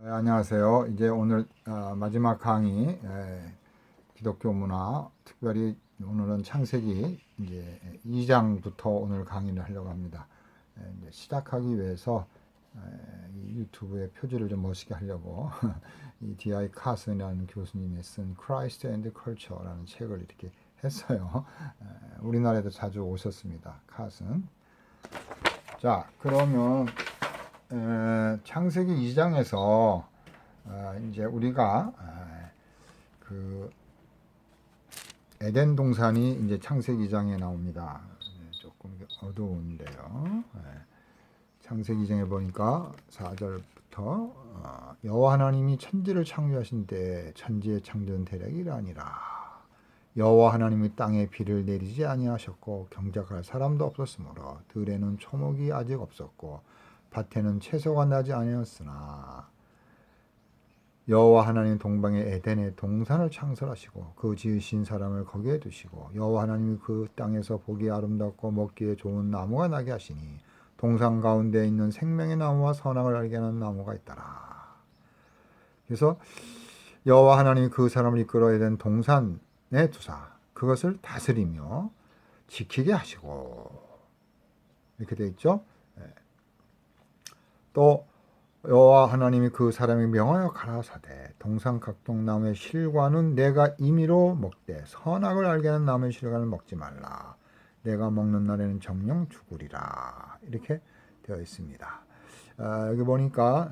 안녕하세요. 이제 오늘 마지막 강의 기독교 문화, 특별히 오늘은 창세기 이제 2장부터 오늘 강의를 하려고 합니다. 이제 시작하기 위해서 이 유튜브에 표지를 좀 멋있게 하려고 이 D.I. 카슨이라는 교수님이 쓴 Christ and Culture라는 책을 이렇게 했어요. 우리나라에도 자주 오셨습니다. 카슨. 자, 그러면 창세기 2장에서 이제 우리가 그 에덴 동산이 이제 창세기 2장에 나옵니다. 조금 어두운데요. 창세기 2장에 보니까 4절부터 여호와 하나님이 천지를 창조하신 때 천지의 창조는 대략 이러하니라. 여호와 하나님이 땅에 비를 내리지 아니하셨고 경작할 사람도 없었으므로 들에는 초목이 아직 없었고 밭에는 채소가 나지 아니었으나 여호와 하나님 동방의 에덴에 동산을 창설하시고 그 지으신 사람을 거기에 두시고 여호와 하나님이 그 땅에서 보기 아름답고 먹기에 좋은 나무가 나게 하시니 동산 가운데 있는 생명의 나무와 선악을 알게 하는 나무가 있더라. 그래서 여호와 하나님이 그 사람을 이끌어 에덴 동산에 두사 그것을 다스리며 지키게 하시고 이렇게 되어 있죠. 또 여호와 하나님이 그 사람이 명하여 가라사대 동산 각종 나무의 실과는 내가 임의로 먹되 선악을 알게 하는 나무의 실과는 먹지 말라. 내가 먹는 날에는 정령 죽으리라. 이렇게 되어 있습니다. 여기 보니까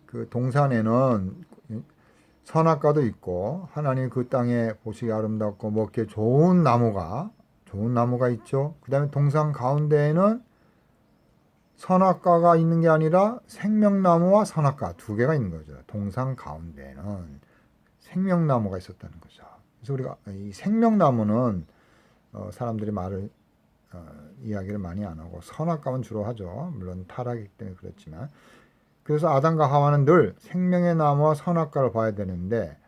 그 동산에는 선악과도 있고 하나님 그 땅에 보시기 아름답고 먹기에 좋은 나무가 있죠. 그 다음에 동산 가운데에는 선악과가 있는 게 아니라 생명나무와 선악과 두 개가 있는 거죠. 동산 가운데는 생명나무가 있었다는 거죠. 그래서 우리가 이 생명나무는 사람들이 이야기를 많이 안 하고 선악과는 주로 하죠. 물론 타락이기 때문에 그렇지만 그래서 아담과 하와는 늘 생명의 나무와 선악과를 봐야 되는데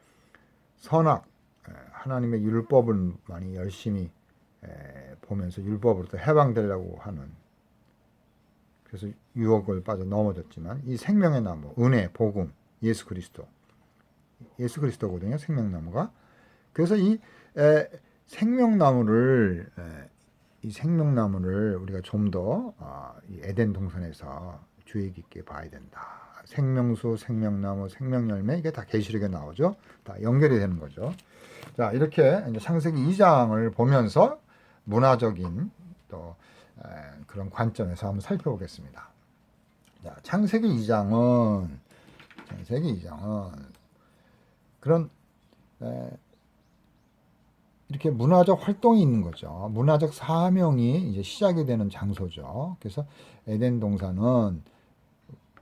하나님의 율법을 많이 열심히 보면서 율법으로부터 해방되려고 하는 그래서 유혹을 빠져 넘어졌지만 이 생명의 나무, 은혜, 복음, 예수 그리스도거든요. 생명나무가. 그래서 이 생명나무를 우리가 좀 더 에덴 동산에서 주의 깊게 봐야 된다. 생명수, 생명나무, 생명열매 이게 다 계시록에 나오죠. 다 연결이 되는 거죠. 자, 이렇게 이제 창세기 2장을 보면서 문화적인 또 그런 관점에서 한번 살펴보겠습니다. 자, 창세기 2장은 그런 이렇게 문화적 활동이 있는 거죠. 문화적 사명이 이제 시작이 되는 장소죠. 그래서 에덴 동산은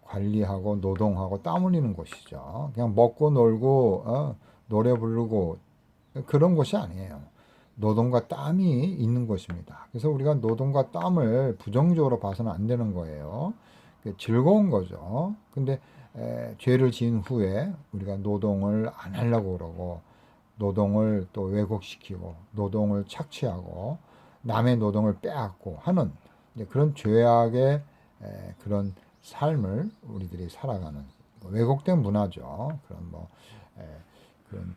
관리하고 노동하고 땀 흘리는 곳이죠. 그냥 먹고 놀고 노래 부르고 그런 곳이 아니에요. 노동과 땀이 있는 것입니다. 그래서 우리가 노동과 땀을 부정적으로 봐서는 안 되는 거예요. 즐거운 거죠. 근데 죄를 지은 후에 우리가 노동을 안 하려고 그러고 노동을 또 왜곡시키고 노동을 착취하고 남의 노동을 빼앗고 하는 그런 죄악의 그런 삶을 우리들이 살아가는 왜곡된 문화죠. 그런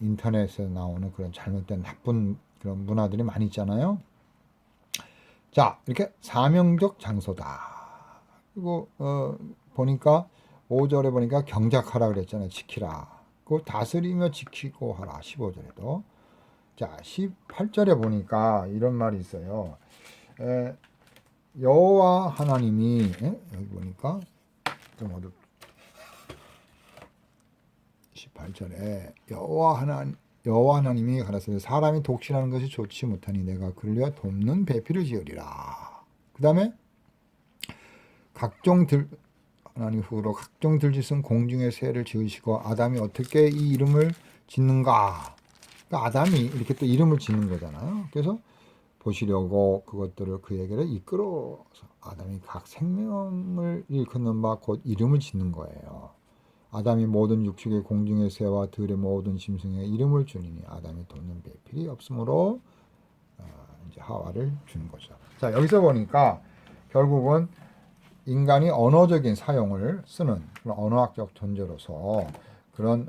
인터넷에 나오는 그런 잘못된 나쁜 그런 문화들이 많이 있잖아요. 자, 이렇게 사명적 장소다. 그리고 보니까 5절에 보니까 경작하라 그랬잖아요. 지키라. 그 다스리며 지키고 하라. 15절에도. 자, 18절에 보니까 이런 말이 있어요. 여호와 하나님이 여기 보니까 좀 어둡 18절에 여호와 하나님이 가라사대 사람이 독실하는 것이 좋지 못하니 내가 그를 위하여 돕는 배필을 지으리라. 그 다음에 하나님 후로 각종 들짓은 공중의 새를 지으시고 아담이 어떻게 이 이름을 짓는가. 그러니까 아담이 이렇게 또 이름을 짓는 거잖아요. 그래서 보시려고 그것들을 그에게를 이끌어서 아담이 각 생명을 일컫는 바 곧 이름을 짓는 거예요. 아담이 모든 육축의 공중의 새와 들의 모든 짐승에 이름을 주니니 아담이 돕는 배필이 없으므로 이제 하와를 주는 거죠. 자, 여기서 보니까 결국은 인간이 언어적인 사용을 쓰는 그런 언어학적 존재로서 그런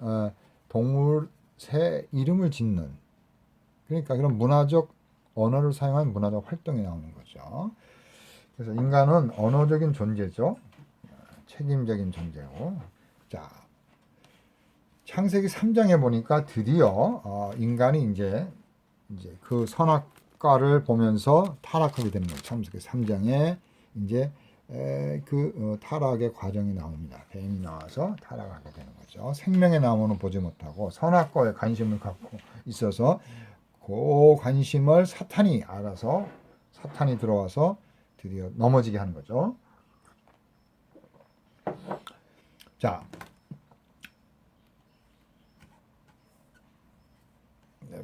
동물, 새 이름을 짓는, 그러니까 그런 문화적 언어를 사용한 문화적 활동이 나오는 거죠. 그래서 인간은 언어적인 존재죠. 책임적인 존재고. 자, 창세기 3장에 보니까 드디어 인간이 이제 그 선악과를 보면서 타락하게 되는 거예요. 창세기 3장에 이제 타락의 과정이 나옵니다. 뱀이 나와서 타락하게 되는 거죠. 생명의 나무는 보지 못하고 선악과에 관심을 갖고 있어서 그 관심을 사탄이 알아서 사탄이 들어와서 드디어 넘어지게 하는 거죠. 자,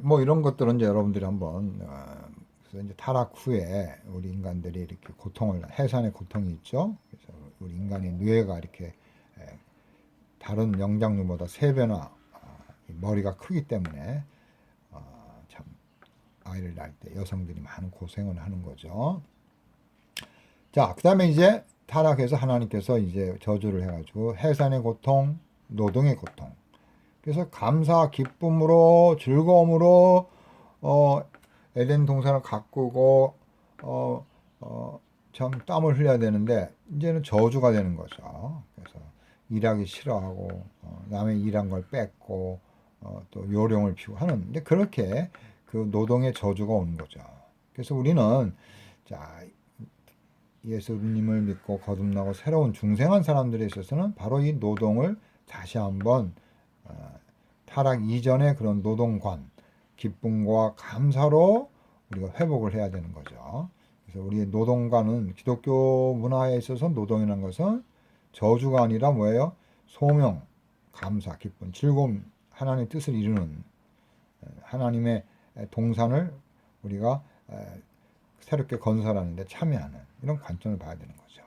뭐 이런 것들은 이제 여러분들이 한번 그래서 이제 타락 후에 우리 인간들이 이렇게 고통을 해산의 고통이 있죠. 그래서 우리 인간의 뇌가 이렇게 다른 영장류보다 3배나 머리가 크기 때문에 참 아이를 낳을 때 여성들이 많은 고생을 하는 거죠. 자, 그다음에 이제 타락해서 하나님께서 이제 저주를 해가지고 해산의 고통, 노동의 고통. 그래서 감사, 기쁨으로, 즐거움으로 에덴 동산을 가꾸고 참 땀을 흘려야 되는데 이제는 저주가 되는 거죠. 그래서 일하기 싫어하고 남의 일한 걸 뺏고 또 요령을 피우고 하는, 근데 그렇게 그 노동의 저주가 오는 거죠. 그래서 우리는 자, 예수님을 믿고 거듭나고 새로운 중생한 사람들에 있어서는 바로 이 노동을 다시 한번 타락 이전의 그런 노동관, 기쁨과 감사로 우리가 회복을 해야 되는 거죠. 그래서 우리의 노동관은 기독교 문화에 있어서 노동이라는 것은 저주가 아니라 뭐예요? 소명, 감사, 기쁨, 즐거움, 하나님의 뜻을 이루는 하나님의 동산을 우리가 새롭게 건설하는 데 참여하는 이런 관점을 봐야 되는 거죠.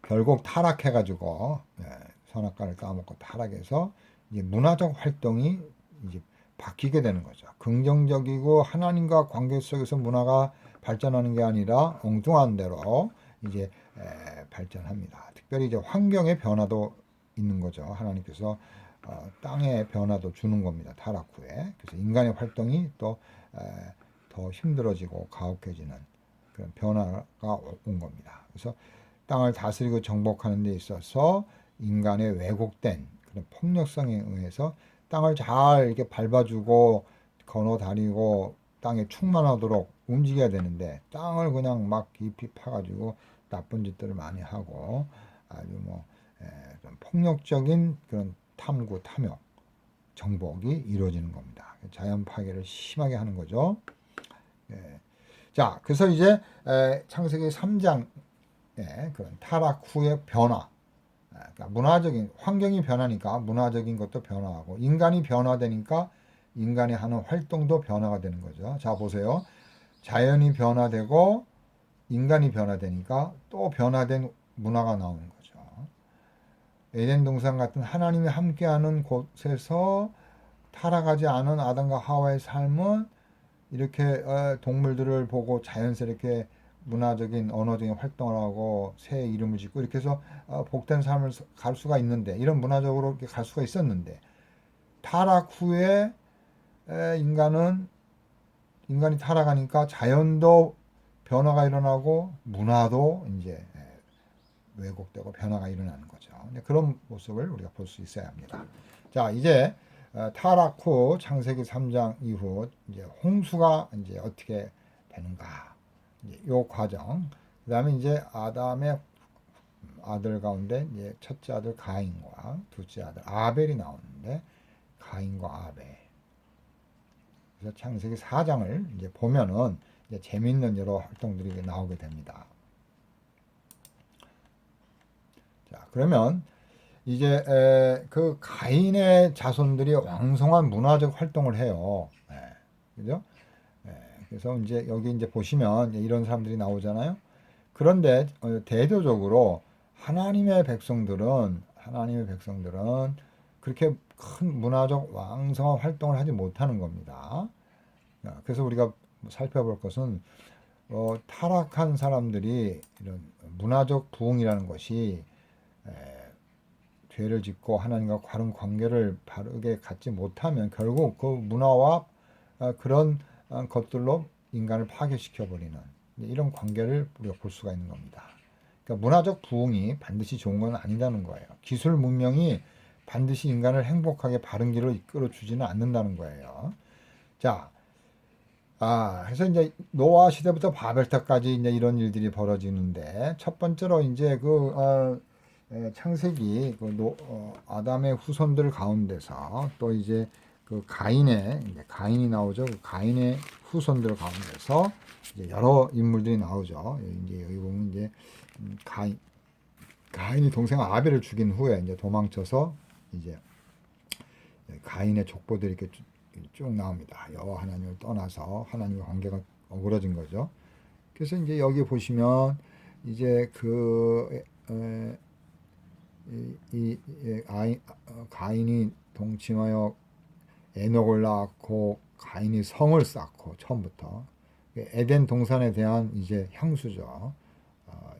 결국 타락해가지고 선악과를 까먹고 타락해서 이제 문화적 활동이 이제 바뀌게 되는 거죠. 긍정적이고 하나님과 관계 속에서 문화가 발전하는 게 아니라 엉뚱한 대로 이제 발전합니다. 특별히 이제 환경의 변화도 있는 거죠. 하나님께서 땅의 변화도 주는 겁니다. 타락 후에. 그래서 인간의 활동이 또 더 힘들어지고 가혹해지는 그런 변화가 온 겁니다. 그래서 땅을 다스리고 정복하는 데 있어서 인간의 왜곡된 그런 폭력성에 의해서 땅을 잘 이렇게 밟아주고 건어다니고 땅에 충만하도록 움직여야 되는데 땅을 그냥 막 깊이 파가지고 나쁜 짓들을 많이 하고 아주 뭐 폭력적인 그런 탐구, 탐욕, 정복이 이루어지는 겁니다. 자연 파괴를 심하게 하는 거죠. 자, 그래서 이제 창세기 3장의 그런 타락 후의 변화, 그러니까 문화적인 환경이 변하니까 문화적인 것도 변화하고 인간이 변화되니까 인간이 하는 활동도 변화가 되는 거죠. 자, 보세요. 자연이 변화되고 인간이 변화되니까 또 변화된 문화가 나오는 거죠. 에덴 동산 같은 하나님이 함께하는 곳에서 타락하지 않은 아담과 하와의 삶은 이렇게 동물들을 보고 자연스럽게 문화적인 언어적인 활동을 하고 새 이름을 짓고 이렇게 해서 복된 삶을 갈 수가 있는데, 이런 문화적으로 이렇게 갈 수가 있었는데 타락 후에 인간이 타락하니까 자연도 변화가 일어나고 문화도 이제 왜곡되고 변화가 일어나는 거죠. 그런 모습을 우리가 볼 수 있어야 합니다. 자, 이제 타락 후 창세기 3장 이후 이제 홍수가 이제 어떻게 되는가, 이제 요 과정. 그다음에 이제 아담의 아들 가운데 이제 첫째 아들 가인과 둘째 아들 아벨이 나오는데 가인과 아벨. 그래서 창세기 4장을 이제 보면은 이제 재미있는 여러 활동들이 나오게 됩니다. 자, 그러면 이제 그 가인의 자손들이 왕성한 문화적 활동을 해요. 그죠? 그래서 이제 여기 이제 보시면 이런 사람들이 나오잖아요. 그런데 대조적으로 하나님의 백성들은 그렇게 큰 문화적 왕성한 활동을 하지 못하는 겁니다. 그래서 우리가 살펴볼 것은 타락한 사람들이 이런 문화적 부흥이라는 것이 죄를 짓고 하나님과 바른 관계를 바르게 갖지 못하면 결국 그 문화와 그런 것들로 인간을 파괴시켜 버리는 이런 관계를 우리가 볼 수가 있는 겁니다. 그러니까 문화적 부흥이 반드시 좋은 건 아니라는 거예요. 기술 문명이 반드시 인간을 행복하게 바른 길로 이끌어 주지는 않는다는 거예요. 자, 그래서 이제 노아 시대부터 바벨탑까지 이제 이런 일들이 벌어지는데 첫 번째로 이제 창세기 아담의 후손들 가운데서 또 이제 이제 가인이 나오죠. 그 가인의 후손들 가운데서 이제 여러 인물들이 나오죠. 이제 여기 보면 이제 가인이 동생 아벨을 죽인 후에 이제 도망쳐서 이제 가인의 족보들이 이렇게 쭉 나옵니다. 여호와 하나님을 떠나서 하나님과 관계가 어그러진 거죠. 그래서 이제 여기 보시면 이제 가인이 동침하여 에녹을 낳았고 가인이 성을 쌓고 처음부터 에덴 동산에 대한 이제 향수죠.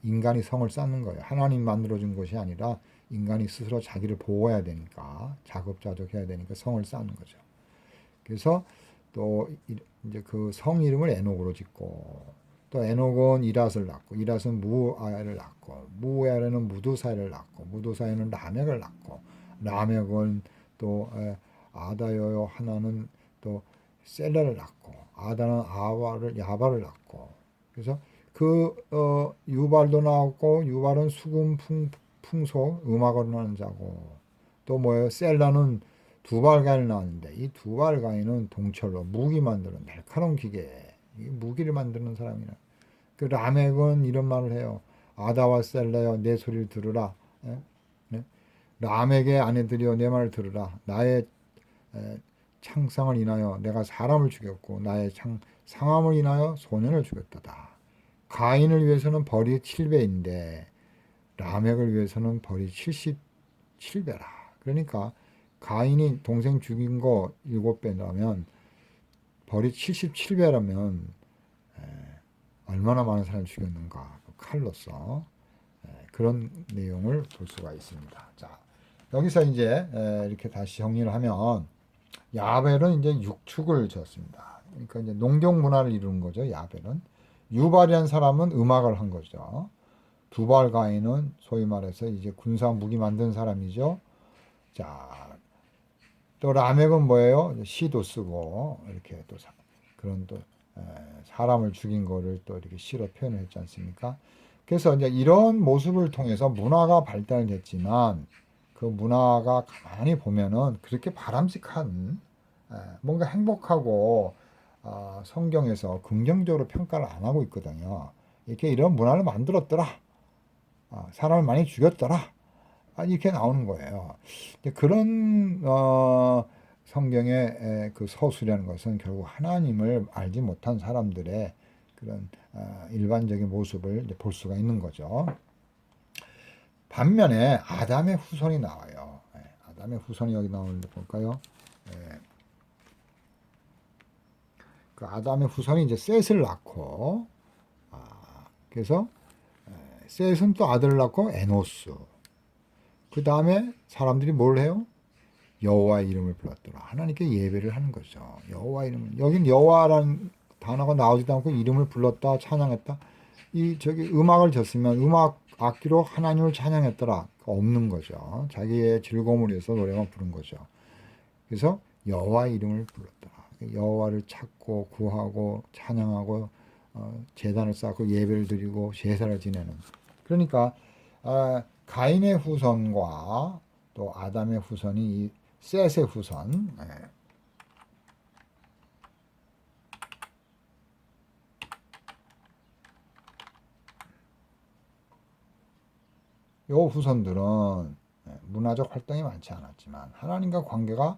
인간이 성을 쌓는 거예요. 하나님 만들어준 것이 아니라 인간이 스스로 자기를 보호해야 되니까 자급자족해야 되니까 성을 쌓는 거죠. 그래서 또 이제 그 성 이름을 에녹으로 짓고 또 에녹은 이랏을 낳고 이랏은 무아야를 낳고 무아야는 무두사야를 낳고 무두사야는 라멕을 낳고 라멕은 또 아다여요 하나는 또 셀라를 낳고 아다는 야발을 낳고 그래서 유발도 나왔고 유발은 수금 풍소 음악을 하는 자고 또 뭐예요? 셀라는 두발가인을 낳았는데 이 두발가인은 동철로 무기 만드는 날카로운 기계 무기를 만드는 사람이라 그 라멕은 이런 말을 해요. 아다와 셀라여 내 소리를 들으라. 네? 라멕의 아내들이여 내 말을 들으라. 나의 창상을 인하여 내가 사람을 죽였고 나의 상함을 인하여 소년을 죽였다다. 가인을 위해서는 벌이 7배인데 라멕을 위해서는 벌이 77배라. 그러니까 가인이 동생 죽인 거 7배라면 벌이 77배라면 얼마나 많은 사람을 죽였는가 칼로서 그런 내용을 볼 수가 있습니다. 자, 여기서 이제 이렇게 다시 정리를 하면 야벨은 이제 육축을 지었습니다. 그러니까 이제 농경 문화를 이루는 거죠. 야벨은 유발이라는 사람은 음악을 한 거죠. 두발 가인은 소위 말해서 이제 군사 무기 만든 사람이죠. 자, 또 라멕은 뭐예요? 시도 쓰고 이렇게 또 그런 또 사람을 죽인 거를 또 이렇게 시로 표현을 했지 않습니까? 그래서 이제 이런 모습을 통해서 문화가 발달됐지만 그 문화가 가만히 보면은 그렇게 바람직한 뭔가 행복하고 성경에서 긍정적으로 평가를 안 하고 있거든요. 이렇게 이런 문화를 만들었더라. 사람을 많이 죽였더라. 이렇게 나오는 거예요. 그런 성경의 그 서술이라는 것은 결국 하나님을 알지 못한 사람들의 그런 일반적인 모습을 볼 수가 있는 거죠. 반면에 아담의 후손이 나와요. 아담의 후손이 여기 나오는데 볼까요? 그 아담의 후손이 이제 셋을 낳고 그래서 셋은 또 아들을 낳고 에노스. 그 다음에 사람들이 뭘 해요? 여호와의 이름을 불렀더라. 하나님께 예배를 하는 거죠. 여호와 이름. 여긴 여호와라는 단어가 나오지도 않고 이름을 불렀다, 찬양했다. 음악을 졌으면 음악 악기로 하나님을 찬양했더라. 없는 거죠. 자기의 즐거움을 위해서 노래만 부른 거죠. 그래서 여호와의 이름을 불렀더라. 여호와를 찾고 구하고 찬양하고 제단을 쌓고 예배를 드리고 제사를 지내는. 그러니까 가인의 후손과 또 아담의 후손이 이 셋의 후손. 요 후손들은 문화적 활동이 많지 않았지만 하나님과 관계가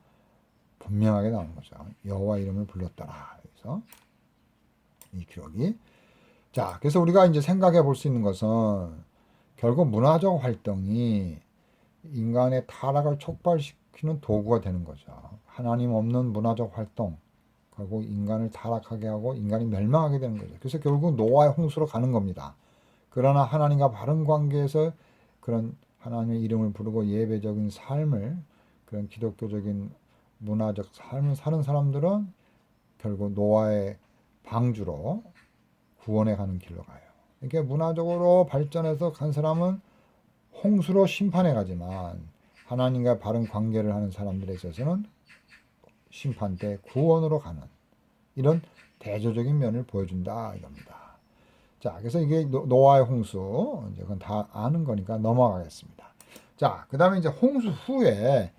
분명하게 나오는 거죠. 여호와 이름을 불렀더라. 그래서 이 기록이 자, 그래서 우리가 이제 생각해 볼 수 있는 것은 결국 문화적 활동이 인간의 타락을 촉발시키는 도구가 되는 거죠. 하나님 없는 문화적 활동, 하고 인간을 타락하게 하고 인간이 멸망하게 되는 거죠. 그래서 결국 노아의 홍수로 가는 겁니다. 그러나 하나님과 바른 관계에서 그런 하나님의 이름을 부르고 예배적인 삶을, 그런 기독교적인 문화적 삶을 사는 사람들은 결국 노아의 방주로 구원에 가는 길로 가요. 이렇게 문화적으로 발전해서 간 사람은 홍수로 심판해 가지만 하나님과 바른 관계를 하는 사람들에 있어서는 심판 때 구원으로 가는 이런 대조적인 면을 보여준다 이겁니다. 자, 그래서 이게 노아의 홍수, 이제 그건 다 아는 거니까 넘어가겠습니다. 자, 그 다음에 이제 홍수 후에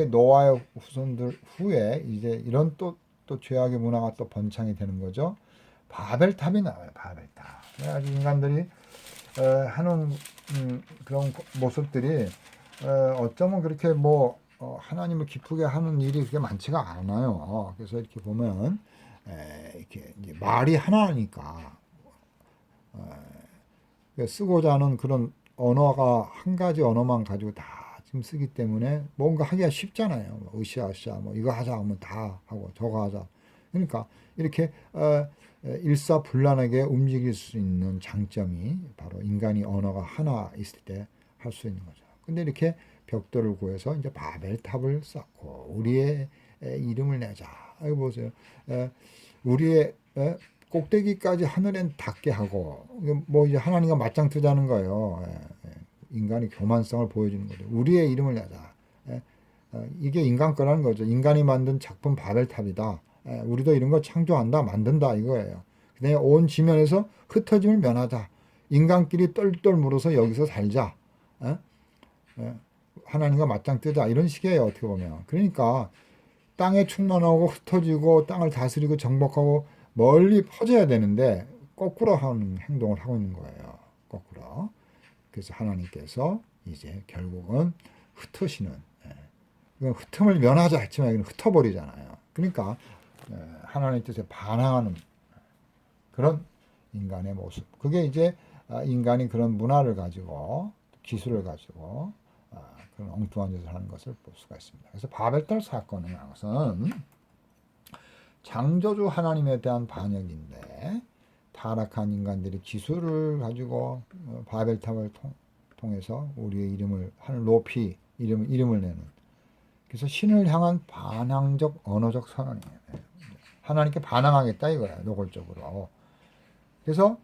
노아의 후손들 후에 이제 이런 또 죄악의 문화가 또 번창이 되는 거죠. 바벨탑이 나와요. 바벨탑. 아주 인간들이 하는 그런 모습들이 어쩌면 그렇게 뭐 하나님을 기쁘게 하는 일이 그렇게 많지가 않아요. 그래서 이렇게 보면 이렇게 이제 말이 하나니까 쓰고자 하는 그런 언어가 한 가지 언어만 가지고 다 지금 쓰기 때문에 뭔가 하기가 쉽잖아요. 뭐 으쌰으쌰 뭐 이거 하자 하면 다 하고 저거 하자. 그러니까 이렇게 일사불란하게 움직일 수 있는 장점이 바로 인간이 언어가 하나 있을 때 할 수 있는 거죠. 근데 이렇게 벽돌을 구해서 이제 바벨탑을 쌓고 우리의 이름을 내자. 이거 보세요. 우리의 꼭대기까지 하늘엔 닿게 하고 뭐 이제 하나님과 맞짱 뜨자는 거예요. 인간이 교만성을 보여주는 거죠. 우리의 이름을 내자. 이게 인간 거라는 거죠. 인간이 만든 작품 바벨탑이다. 우리도 이런 거 창조한다, 만든다 이거예요. 그다음에 온 지면에서 흩어짐을 면하자. 인간끼리 똘똘 물어서 여기서 살자. 하나님과 맞짱 뜨자 이런 식이에요. 어떻게 보면. 그러니까 땅에 충만하고 흩어지고 땅을 다스리고 정복하고 멀리 퍼져야 되는데 거꾸로 하는 행동을 하고 있는 거예요. 거꾸로. 그래서 하나님께서 이제 결국은 흩으시는, 흩음을 면하자 했지만 여기는 흩어버리잖아요. 그러니까 하나님의 뜻에 반항하는 그런 인간의 모습. 그게 이제 인간이 그런 문화를 가지고 기술을 가지고 그런 엉뚱한 짓을 하는 것을 볼 수가 있습니다. 그래서 바벨탑 사건은 것은 창조주 하나님에 대한 반역인데 타락한 인간들이 기술을 가지고 바벨탑을 통해서 우리의 이름을 하늘 높이 이름을 내는, 그래서 신을 향한 반항적 언어적 선언이에요. 하나님께 반항하겠다 이거야 노골적으로. 그래서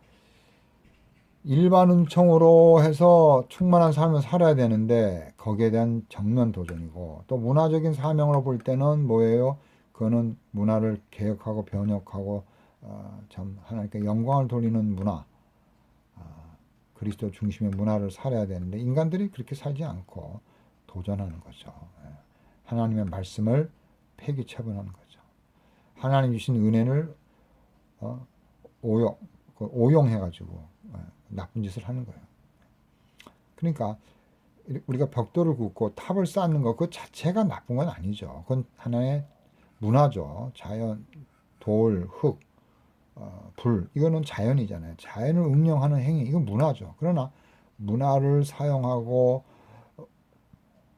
일반 은총으로 해서 충만한 삶을 살아야 되는데 거기에 대한 정면 도전이고, 또 문화적인 사명으로 볼 때는 뭐예요? 그거는 문화를 개혁하고 변혁하고 참 하나님께 영광을 돌리는 문화, 그리스도 중심의 문화를 살아야 되는데 인간들이 그렇게 살지 않고 도전하는 거죠. 하나님의 말씀을 폐기 처분하는 거죠. 하나님 주신 은혜를 오용해가지고 나쁜 짓을 하는 거예요. 그러니까 우리가 벽돌을 굽고 탑을 쌓는 것 그 자체가 나쁜 건 아니죠. 그건 하나의 문화죠. 자연, 돌, 흙, 불 이거는 자연이잖아요. 자연을 응용하는 행위 이건 문화죠. 그러나 문화를 사용하고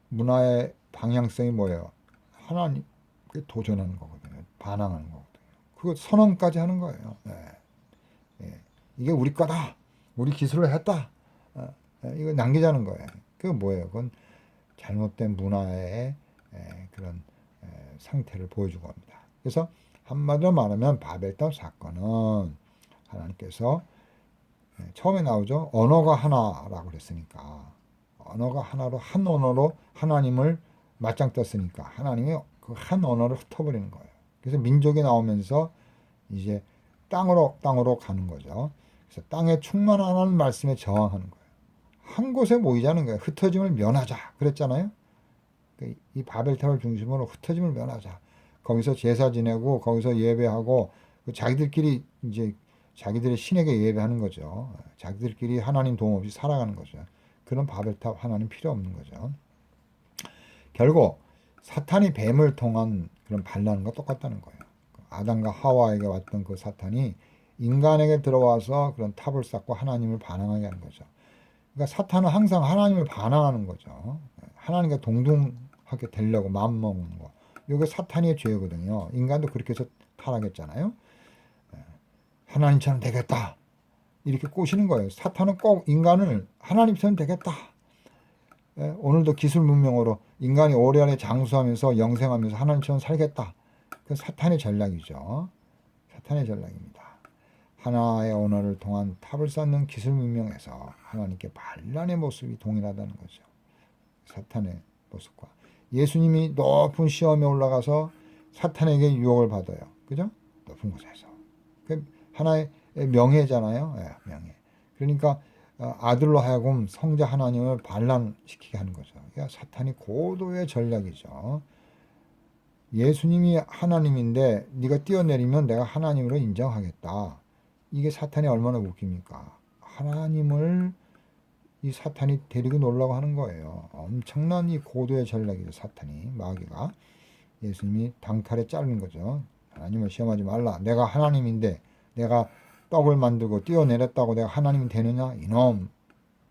문화의 방향성이 뭐예요? 하나님께 도전하는 거거든요. 반항하는 거거든요. 그거 선언까지 하는 거예요. 이게 우리 거다. 우리 기술을 했다. 이거 남기자는 거예요. 그게 뭐예요? 그건 잘못된 문화의 그런 상태를 보여준 겁니다. 그래서 한마디로 말하면 바벨탑 사건은 하나님께서 처음에 나오죠. 언어가 하나라고 그랬으니까 언어가 하나로 한 언어로 하나님을 맞짱 떴으니까 하나님이 그 한 언어를 흩어버리는 거예요. 그래서 민족이 나오면서 이제 땅으로 가는 거죠. 그래서 땅에 충만하는 말씀에 저항하는 거예요. 한 곳에 모이자는 거예요. 흩어짐을 면하자 그랬잖아요. 이 바벨탑을 중심으로 흩어짐을 면하자. 거기서 제사 지내고 거기서 예배하고 자기들끼리 이제 자기들의 신에게 예배하는 거죠. 자기들끼리 하나님 도움 없이 살아가는 거죠. 그런 바벨탑 하나님 필요 없는 거죠. 결국 사탄이 뱀을 통한 그런 반란과 똑같다는 거예요. 아담과 하와에게 왔던 그 사탄이 인간에게 들어와서 그런 탑을 쌓고 하나님을 반항하게 하는 거죠. 그러니까 사탄은 항상 하나님을 반항하는 거죠. 하나님과 동등하게 되려고 마음먹는 거. 이게 사탄의 죄거든요. 인간도 그렇게 해서 타락했잖아요. 하나님처럼 되겠다. 이렇게 꼬시는 거예요. 사탄은 꼭 인간을 하나님처럼 되겠다. 오늘도 기술 문명으로 인간이 오래오래 장수하면서 영생하면서 하나님처럼 살겠다. 그 사탄의 전략이죠. 사탄의 전략입니다. 하나의 언어를 통한 탑을 쌓는 기술 문명에서 하나님께 반란의 모습이 동일하다는 거죠. 사탄의 모습과 예수님이 높은 시험에 올라가서 사탄에게 유혹을 받아요. 그죠? 높은 곳에서. 하나의 명예잖아요. 명예. 그러니까 아들로 하여금 성자 하나님을 반란시키게 하는 거죠. 그러니까 사탄이 고도의 전략이죠. 예수님이 하나님인데 네가 뛰어내리면 내가 하나님으로 인정하겠다. 이게 사탄이 얼마나 웃깁니까? 하나님을 이 사탄이 데리고 놀라고 하는 거예요. 엄청난 이 고도의 전략이죠. 사탄이, 마귀가. 예수님이 방탈에 자르는 거죠. 하나님을 시험하지 말라. 내가 하나님인데 내가 떡을 만들고 뛰어내렸다고 내가 하나님이 되느냐? 이놈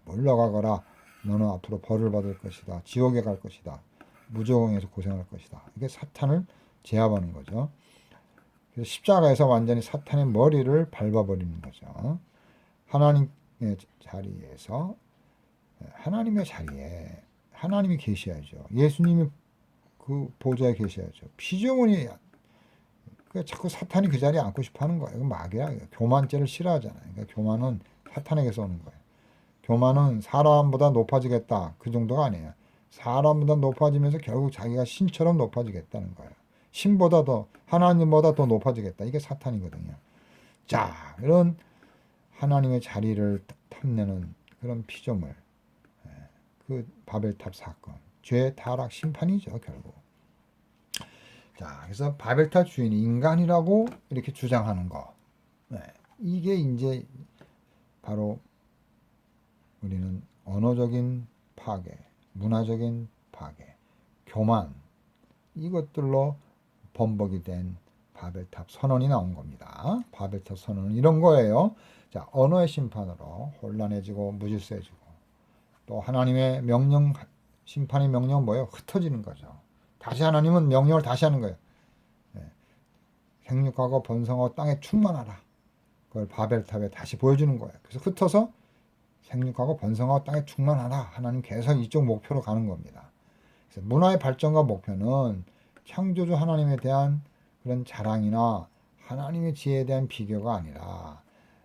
물러가거라. 너는 앞으로 벌을 받을 것이다. 지옥에 갈 것이다. 무저공에서 고생할 것이다. 이게 사탄을 제압하는 거죠. 그래서 십자가에서 완전히 사탄의 머리를 밟아버리는 거죠. 하나님의 자리에서 하나님의 자리에 하나님이 계셔야죠. 예수님이 그 보좌에 계셔야죠. 피조물이 자꾸 사탄이 그 자리에 앉고 싶어하는 거예요. 마귀야. 교만죄를 싫어하잖아요. 그러니까 교만은 사탄에게서 오는 거예요. 교만은 사람보다 높아지겠다. 그 정도가 아니에요. 사람보다 높아지면서 결국 자기가 신처럼 높아지겠다는 거예요. 신보다 더 하나님보다 더 높아지겠다. 이게 사탄이거든요. 자, 이런 하나님의 자리를 탐내는 그런 피조물, 그 바벨탑 사건, 죄 타락 심판이죠 결국. 자, 그래서 바벨탑 주인이 인간이라고 이렇게 주장하는 거, 이게 이제 바로 우리는 언어적인 파괴, 문화적인 파괴, 교만, 이것들로 번복이 된 바벨탑 선언이 나온 겁니다. 바벨탑 선언은 이런 거예요. 자, 언어의 심판으로 혼란해지고 무질서해지고, 또 하나님의 명령, 심판의 명령은 뭐예요? 흩어지는 거죠. 다시 하나님은 명령을 다시 하는 거예요. 생육하고 번성하고 땅에 충만하라. 그걸 바벨탑에 다시 보여주는 거예요. 그래서 흩어서 생육하고 번성하고 땅에 충만하라. 하나님 계속 이쪽 목표로 가는 겁니다. 그래서 문화의 발전과 목표는 창조주 하나님에 대한 그런 자랑이나 하나님의 지혜에 대한 비교가 아니라,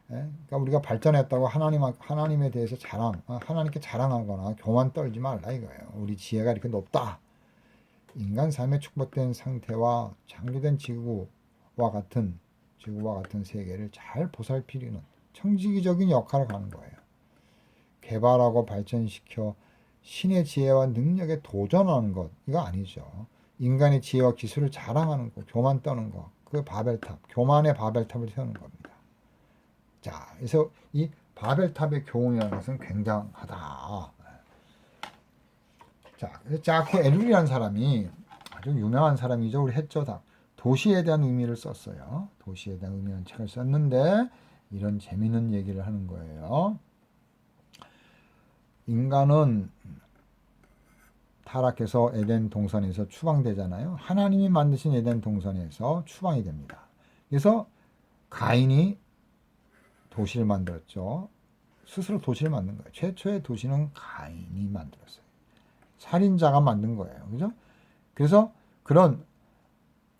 그러니까 우리가 발전했다고 하나님에 대해서 하나님께 자랑하거나 교만 떨지 말라 이거예요. 우리 지혜가 이렇게 높다. 인간 삶에 축복된 상태와 창조된 지구와 같은 세계를 잘 보살피는 청지기적인 역할을 하는 거예요. 개발하고 발전시켜 신의 지혜와 능력에 도전하는 것, 이거 아니죠. 인간의 지혜와 기술을 자랑하는 것, 교만 떠는 것, 그 바벨탑, 교만의 바벨탑을 세우는 겁니다. 자, 그래서 이 바벨탑의 교훈이라는 것은 굉장하다. 자, 그래서 자크 에룰이라는 사람이 아주 유명한 사람이죠. 우리 해저당. 도시에 대한 의미를 썼어요. 도시에 대한 의미라는 책을 썼는데 이런 재미있는 얘기를 하는 거예요. 인간은 타락해서 에덴 동산에서 추방되잖아요. 하나님이 만드신 에덴 동산에서 추방이 됩니다. 그래서 가인이 도시를 만들었죠. 스스로 도시를 만든 거예요. 최초의 도시는 가인이 만들었어요. 살인자가 만든 거예요. 그죠? 그래서 그런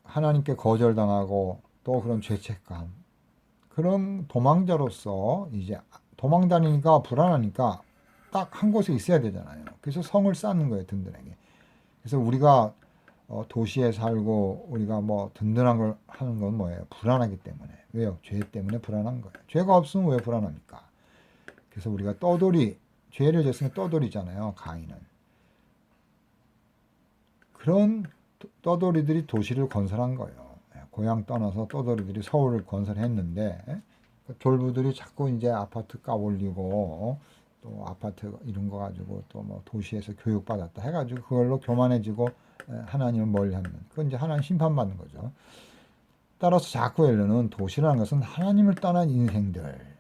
하나님께 거절당하고 또 그런 죄책감, 그런 도망자로서 이제 도망 다니니까 불안하니까 딱 한 곳에 있어야 되잖아요. 그래서 성을 쌓는 거예요, 든든하게. 그래서 우리가 도시에 살고 우리가 뭐 든든한 걸 하는 건 뭐예요? 불안하기 때문에. 왜요? 죄 때문에 불안한 거예요. 죄가 없으면 왜 불안합니까? 그래서 우리가 죄를 졌으면 떠돌이잖아요, 가인은. 그런 떠돌이들이 도시를 건설한 거예요. 고향 떠나서 떠돌이들이 서울을 건설했는데, 졸부들이 자꾸 이제 아파트 값 올리고, 또 아파트 이런 거 가지고 또 뭐 도시에서 교육받았다 해가지고 그걸로 교만해지고 하나님을 멀리하는, 그건 이제 하나님 심판받는 거죠. 따라서 자쿠엘르는 도시라는 것은 하나님을 떠난 인생들,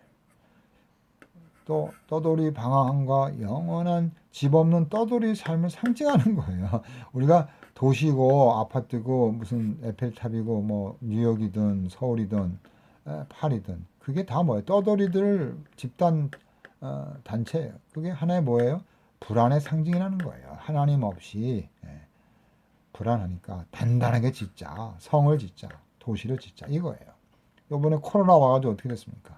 또 떠돌이 방황함과 영원한 집 없는 떠돌이 삶을 상징하는 거예요. 우리가 도시고 아파트고 무슨 에펠탑이고 뭐 뉴욕이든 서울이든 파리든 그게 다 뭐예요? 떠돌이들 집단 단체예요. 그게 하나의 뭐예요? 불안의 상징이라는 거예요. 하나님 없이 불안하니까 단단하게 짓자, 성을 짓자, 도시를 짓자 이거예요. 이번에 코로나 와가지고 어떻게 됐습니까?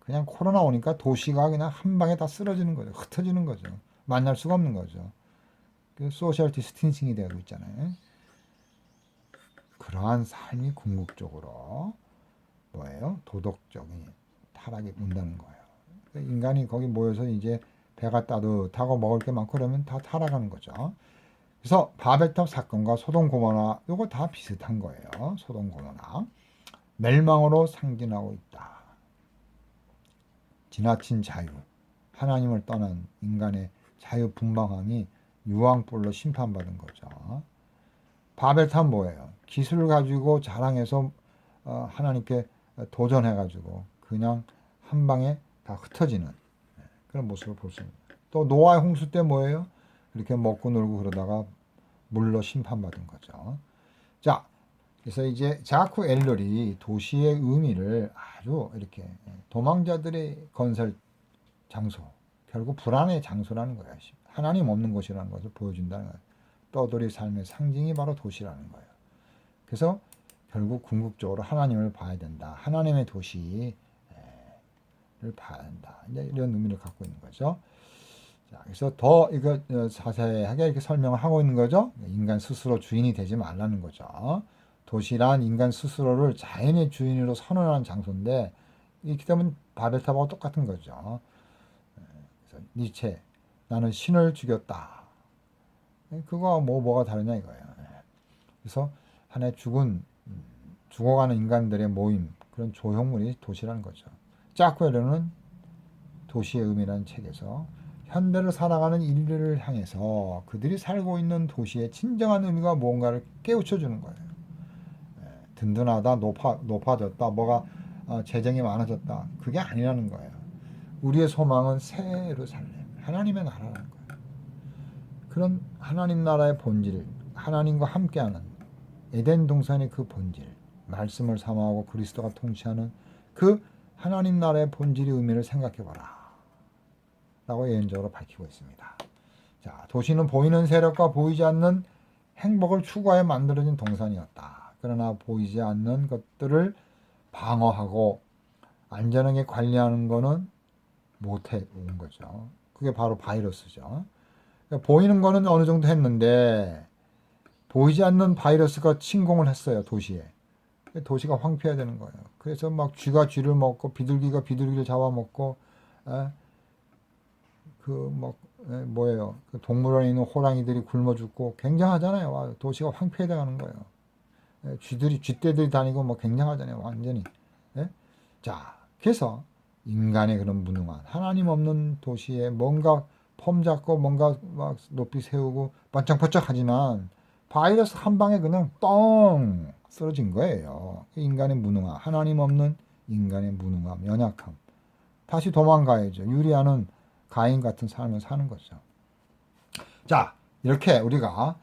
그냥 코로나 오니까 도시가 그냥 한 방에 다 쓰러지는 거죠. 흩어지는 거죠. 만날 수가 없는 거죠. 그 소셜 디스텐싱이 되고 있잖아요. 그러한 삶이 궁극적으로 뭐예요? 도덕적인 타락이 온다는 거예요. 인간이 거기 모여서 이제 배가 따뜻하고 먹을 게 많고 그러면 다 타락하는 거죠. 그래서 바벨탑 사건과 소돔 고모라 이거 다 비슷한 거예요. 소돔 고모라 멸망으로 상징하고 있다. 지나친 자유, 하나님을 떠난 인간의 자유 분방함이 유황불로 심판받은 거죠. 바벨탑 뭐예요? 기술을 가지고 자랑해서 하나님께 도전해가지고 그냥 한 방에 다 흩어지는 그런 모습을 볼 수 있습니다. 또 노아의 홍수 때 뭐예요? 이렇게 먹고 놀고 그러다가 물로 심판받은 거죠. 자, 그래서 이제 자쿠 엘럴이 도시의 의미를 아주 이렇게 도망자들의 건설 장소, 결국 불안의 장소라는 거예요. 하나님 없는 곳이라는 것을 보여준다는 거예요. 떠돌이 삶의 상징이 바로 도시라는 거예요. 그래서 결국 궁극적으로 하나님을 봐야 된다. 하나님의 도시를 봐야 한다. 이런 의미를 갖고 있는 거죠. 자, 그래서 더 이거 자세하게 이렇게 설명을 하고 있는 거죠. 인간 스스로 주인이 되지 말라는 거죠. 도시란 인간 스스로를 자연의 주인으로 선언하는 장소인데 이렇게 되면 바벨탑하고 똑같은 거죠. 그래서 니체 나는 신을 죽였다. 그거와 뭐가 다르냐 이거예요. 그래서 하나의 죽어가는 인간들의 모임 그런 조형물이 도시라는 거죠. 짜쿠에르는 도시의 의미라는 책에서 현대를 살아가는 인류를 향해서 그들이 살고 있는 도시의 진정한 의미가 뭔가를 깨우쳐 주는 거예요. 든든하다, 높아졌다, 뭐가 재정이 많아졌다. 그게 아니라는 거예요. 우리의 소망은 새 예루살렘, 하나님의 나라라는 거예요. 그런 하나님 나라의 본질, 하나님과 함께하는 에덴 동산의 그 본질, 말씀을 사모하고 그리스도가 통치하는 그 하나님 나라의 본질의 의미를 생각해봐라. 라고 예언적으로 밝히고 있습니다. 자, 도시는 보이는 세력과 보이지 않는 행복을 추구하여 만들어진 동산이었다. 그러나 보이지 않는 것들을 방어하고 안전하게 관리하는 거는 못해 온 거죠. 그게 바로 바이러스죠. 그러니까 보이는 거는 어느 정도 했는데 보이지 않는 바이러스가 침공을 했어요. 도시에. 도시가 황폐해야 되는 거예요. 그래서 막 쥐가 쥐를 먹고 비둘기가 비둘기를 잡아먹고 뭐예요? 그 동물원에 있는 호랑이들이 굶어 죽고 굉장하잖아요. 도시가 황폐해져 가는 거예요. 쥐떼들이 다니고 뭐 굉장하잖아요. 완전히. 예? 자, 그래서 인간의 그런 무능한 하나님 없는 도시에 뭔가 폼 잡고 뭔가 막 높이 세우고 번쩍번쩍 하지만 바이러스 한 방에 그냥 뻥 쓰러진 거예요. 인간의 무능함, 하나님 없는 인간의 무능함, 연약함. 다시 도망가야죠. 유리하는 가인 같은 삶을 사는 거죠. 자, 이렇게 우리가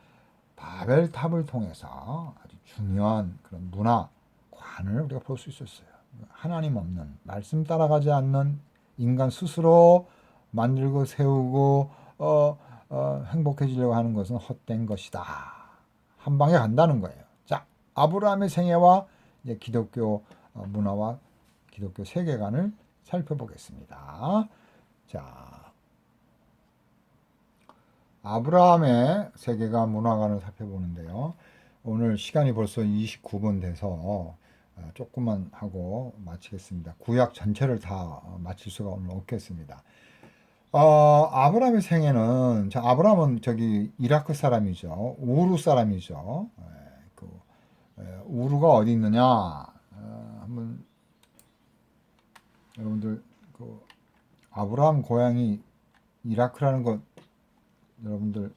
바벨탑을 통해서 아주 중요한 그런 문화관을 우리가 볼 수 있었어요. 하나님 없는, 말씀 따라가지 않는 인간 스스로 만들고 세우고 행복해지려고 하는 것은 헛된 것이다. 한 방에 간다는 거예요. 자, 아브라함의 생애와 이제 기독교 문화와 기독교 세계관을 살펴보겠습니다. 자, 아브라함의 세계관 문화관을 살펴보는데요. 오늘 시간이 벌써 29분 돼서 조금만 하고 마치겠습니다. 구약 전체를 다 마칠 수가 오늘 없겠습니다. 아브라함의 생애는, 아브라함은 저기 이라크 사람이죠. 우루 사람이죠. 우루가 어디 있느냐? 한번 여러분들 그 아브라함 고향이 이라크라는 것 여러분들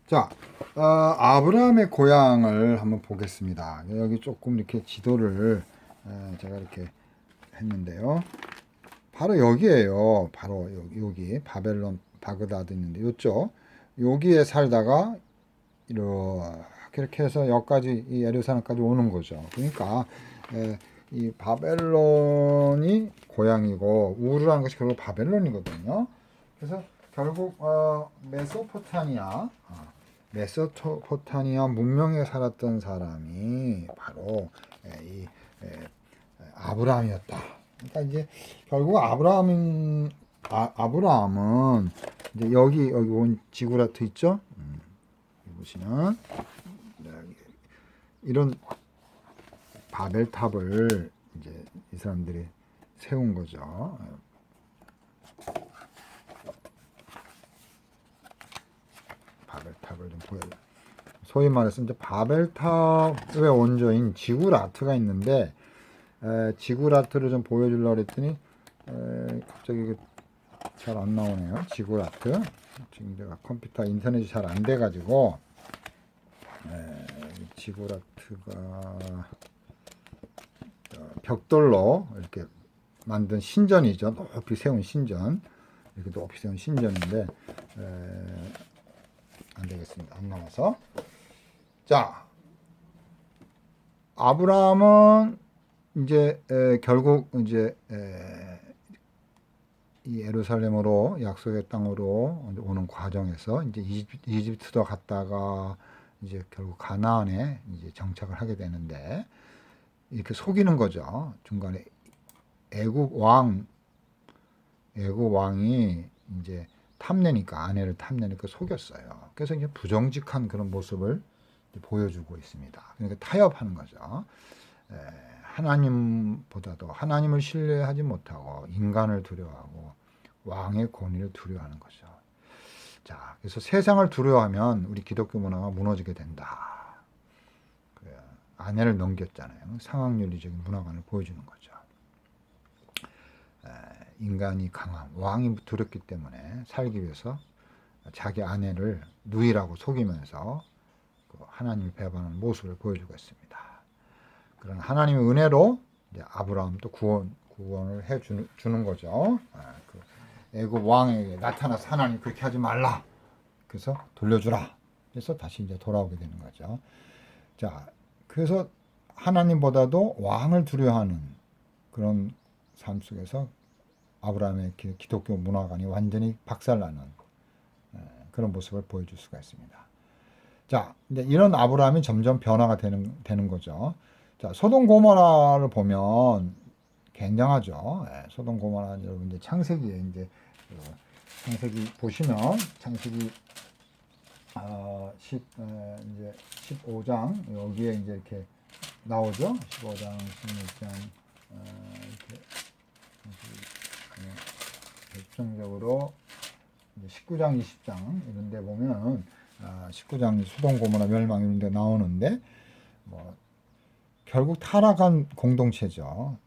자, 아브라함의 고향을 한번 보겠습니다. 여기 조금 이렇게 지도를 제가 이렇게 했는데요. 바로 여기에요. 바로 여기 바벨론 바그다드 있는데 요쪽 여기에 살다가 이렇게 해서 여기까지 이 예루살렘까지 오는 거죠. 그러니까 이 바벨론이 고향이고 우르라는 것이 결국 바벨론이거든요. 그래서 결국 메소포타미아 문명에 살았던 사람이 바로 이 아브라함이었다. 그러니까 이제 결국 아브라함은 이제 여기 온 지구라트 있죠? 여기 보시면 이런 바벨탑을 이제 이 사람들이 세운 거죠. 바벨탑을 좀 보여요. 소위 말해서 이제 바벨탑의 원조인 지구라트가 있는데 지구라트를 좀 보여주려고 했더니 갑자기 잘 안 나오네요. 지구라트. 지금 제가 컴퓨터 인터넷이 잘 안 돼가지고 지구라트가 벽돌로 이렇게 만든 신전이죠. 높이 세운 신전. 이렇게 높이 세운 신전인데 안 되겠습니다. 안 나와서. 자, 아브라함은 이제 결국 이제 이 예루살렘으로 약속의 땅으로 오는 과정에서 이제 이집트도 갔다가 이제 결국 가나안에 이제 정착을 하게 되는데 이렇게 속이는 거죠. 중간에 애국 왕이 이제 탐내니까 아내를 탐내니까 속였어요. 그래서 이제 부정직한 그런 모습을 보여주고 있습니다. 그러니까 타협하는 거죠. 하나님보다도 하나님을 신뢰하지 못하고 인간을 두려워하고 왕의 권위를 두려워하는 거죠. 자, 그래서 세상을 두려워하면 우리 기독교 문화가 무너지게 된다. 아내를 넘겼잖아요. 상황윤리적인 문화관을 보여주는 거죠. 인간이 강함, 왕이 두렵기 때문에 살기 위해서 자기 아내를 누이라고 속이면서 하나님을 배반하는 모습을 보여주고 있습니다. 그런 하나님의 은혜로 이제 아브라함도 구원을 해 주는 거죠. 애굽 왕에게 나타나서 하나님 그렇게 하지 말라. 그래서 돌려주라. 그래서 다시 이제 돌아오게 되는 거죠. 자, 그래서 하나님보다도 왕을 두려워하는 그런 삶 속에서 아브라함의 기독교 문화관이 완전히 박살나는 그런 모습을 보여줄 수가 있습니다. 자, 이제 이런 아브라함이 점점 변화가 되는 거죠. 자, 소돔 고모라를 보면 굉장하죠. 소돔 고모라 여러분 이제 창세기에 이제 창세기 보시면 창세기 이제 15장 여기에 이제 이렇게 나오죠. 15장, 16장 이렇게 결정적으로 19장, 20장 이런 데 보면 19장 소돔 고모라 멸망 이런 데 나오는데 뭐 결국 타락한 공동체죠.